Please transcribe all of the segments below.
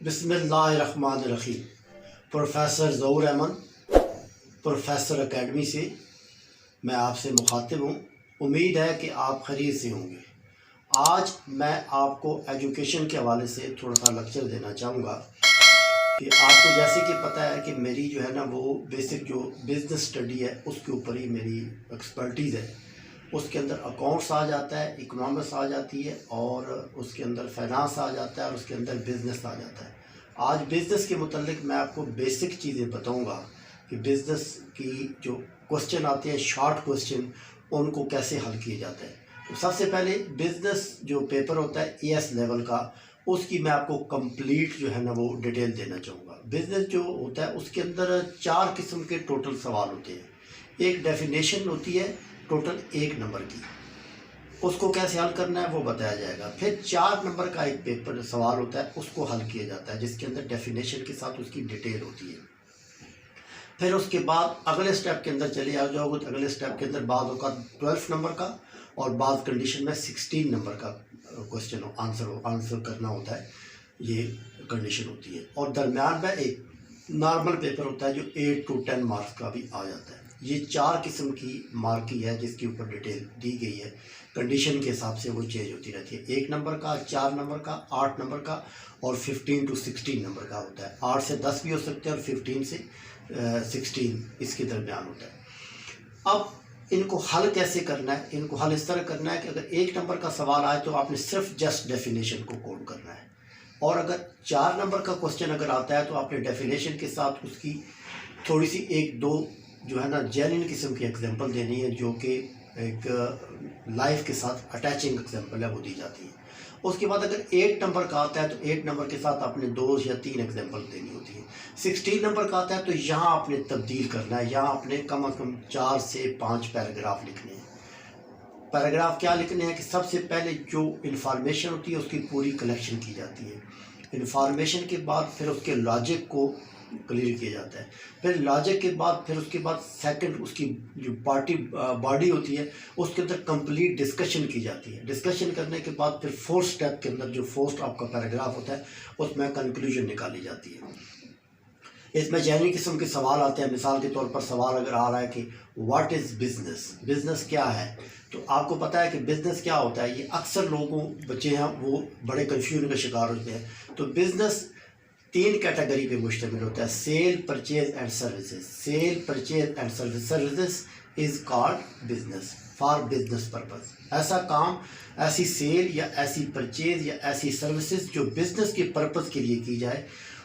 बिस्मिल्लाहिर्रहमानिर्रहीम। प्रोफेसर ज़हूर Ahmad, professor academy से मैं आपसे मुखातिब हूँ। उम्मीद है कि आप खैरियत से होंगे। आज मैं आपको एजुकेशन के हवाले से थोड़ा सा लेक्चर देना चाहूँगा कि आपको जैसे कि पता है कि मेरी जो है ना वो बेसिक जो बिज़नेस स्टडी है उसके ऊपर ही मेरी एक्सपर्टीज़ है। उसके अंदर अकाउंट्स आ जाता है, इकोनॉमिक्स आ जाती है और उसके अंदर फाइनेंस आ जाता है और उसके अंदर बिज़नेस आ जाता है। आज बिज़नेस के मुतल्लिक मैं आपको बेसिक चीज़ें बताऊंगा कि बिज़नेस की जो क्वेश्चन आते हैं, शॉर्ट क्वेश्चन, उनको कैसे हल किए जाते हैं। तो सबसे पहले बिज़नेस जो पेपर होता है ES लेवल का, उसकी मैं आपको कंप्लीट जो है ना वो डिटेल देना चाहूँगा। बिज़नेस जो होता है उसके अंदर 4 किस्म के टोटल सवाल होते हैं। एक डेफिनेशन होती है टोटल 1 नंबर की, उसको कैसे हल करना है वो बताया जाएगा। फिर 4 नंबर का एक पेपर सवाल होता है, उसको हल किया जाता है जिसके अंदर डेफिनेशन के साथ उसकी डिटेल होती है। फिर उसके बाद अगले स्टेप के अंदर चले आ जाओगे तो अगले स्टेप के अंदर बाद होगा 12 नंबर का और बाद कंडीशन में 16 नंबर का क्वेश्चन आंसर करना होता है, ये कंडीशन होती है। और दरम्यान में एक नॉर्मल पेपर होता है जो 8 to 10 मार्क्स का भी आ जाता है। ये 4 किस्म की मार्क की है जिसके ऊपर डिटेल दी गई है। कंडीशन के हिसाब से वो चेंज होती रहती है। 1 नंबर का, 4 नंबर का, 8 नंबर का और 15 to 16 नंबर का होता है। 8 से 10 भी हो सकते हैं और 15 से 16 इसके दरमियान होता है। अब इनको हल कैसे करना है? इनको हल इस तरह करना है कि अगर 1 नंबर का सवाल आए तो आपने सिर्फ जस्ट डेफिनेशन को कोड करना है, और अगर 4 नंबर का क्वेश्चन अगर आता है तो आपने डेफिनेशन के साथ उसकी थोड़ी सी 1-2 जो है ना जेन्युइन किस्म की एग्जांपल देनी है, जो कि एक लाइफ के साथ अटैचिंग एग्जांपल है वो दी जाती है। उसके बाद अगर 8 नंबर का आता है तो 8 नंबर के साथ आपने 2 या 3 एग्जांपल देनी होती है। 16 नंबर का आता है तो यहाँ आपने तब्दील करना है, यहाँ आपने कम से कम 4 से 5 पैराग्राफ लिखने हैं। पैराग्राफ क्या लिखने हैं कि सबसे पहले जो इन्फॉर्मेशन होती है उसकी पूरी कलेक्शन की जाती है। इन्फॉर्मेशन के बाद फिर उसके लॉजिक को क्लियर किया जाता है। फिर लॉजिक के बाद फिर उसके बाद सेकंड उसकी जो बॉडी होती है उसके अंदर कंप्लीट डिस्कशन की जाती है। डिस्कशन करने के बाद फिर 4th स्टेप के अंदर जो 4th आपका पैराग्राफ होता है उसमें कंक्लूजन निकाली जाती है। इसमें जैनी किस्म के सवाल आते हैं। मिसाल के तौर पर सवाल अगर आ रहा है कि व्हाट इज़ बिज़नेस, बिज़नेस क्या है, तो आपको पता है कि बिज़नेस क्या होता है। ये अक्सर लोगों बच्चे हैं वो बड़े कन्फ्यूजन का शिकार होते हैं। तो बिज़नेस 3 कैटेगरी पे मुश्तमिल होता है: sale, purchase and services. Sale, purchase and services is called business for business purpose. ऐसा काम, ऐसी सेल या ऐसी परचेज या ऐसी सर्विसेज जो बिजनेस के पर्पज़ के लिए की जाए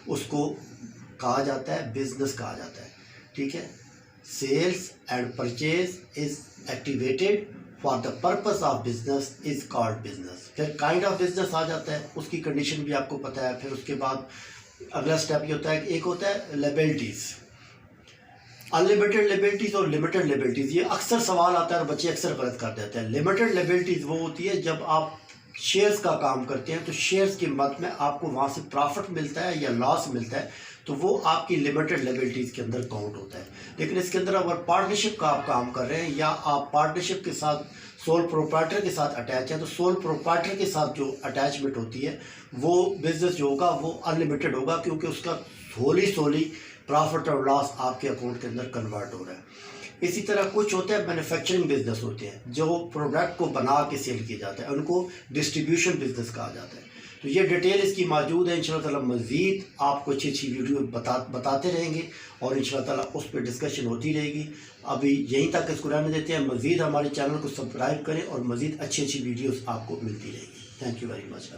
उसको कहा जाता है बिजनेस कहा जाता है। ठीक है, sales and purchase is activated for the purpose of business is called business. फिर काइंड ऑफ बिजनेस आ जाता है, उसकी कंडीशन भी आपको पता है। फिर उसके बाद अगला स्टेप ये होता है कि एक होता है लायबिलिटीज़, अनलिमिटेड लायबिलिटीज़ और लिमिटेड लायबिलिटीज़। ये अक्सर सवाल आता है और बच्चे अक्सर गलत कर देते हैं। लिमिटेड लायबिलिटीज़ वो होती है जब आप शेयर्स का काम करते हैं तो शेयर्स की मद में आपको वहाँ से प्रॉफिट मिलता है या लॉस मिलता है, तो वो आपकी लिमिटेड लायबिलिटीज़ के अंदर काउंट होता है। लेकिन इसके अंदर अगर पार्टनरशिप का आप काम कर रहे हैं या आप पार्टनरशिप के साथ सोल प्रोप्राइटर के साथ अटैच है, तो सोल प्रोप्राइटर के साथ जो अटैचमेंट होती है वो बिजनेस जो होगा वो अनलिमिटेड होगा, क्योंकि उसका सोली प्रॉफिट और लॉस आपके अकाउंट के अंदर कन्वर्ट हो रहा है। इसी तरह कुछ होते हैं मैन्युफैक्चरिंग बिजनेस होते हैं जो प्रोडक्ट को बना के सेल किया जाता है, उनको डिस्ट्रीब्यूशन बिजनेस कहा जाता है। तो ये डिटेल इसकी मौजूद है। इंशाल्लाह ताला मज़ीद आपको अच्छी वीडियो बताते रहेंगे और इंशाल्लाह ताला उस पर डिस्कशन होती रहेगी। अभी यहीं तक इसको रहने देते हैं। मज़ीद हमारे चैनल को सब्सक्राइब करें और मज़ीद अच्छी वीडियोस आपको मिलती रहेगी। Thank you very much.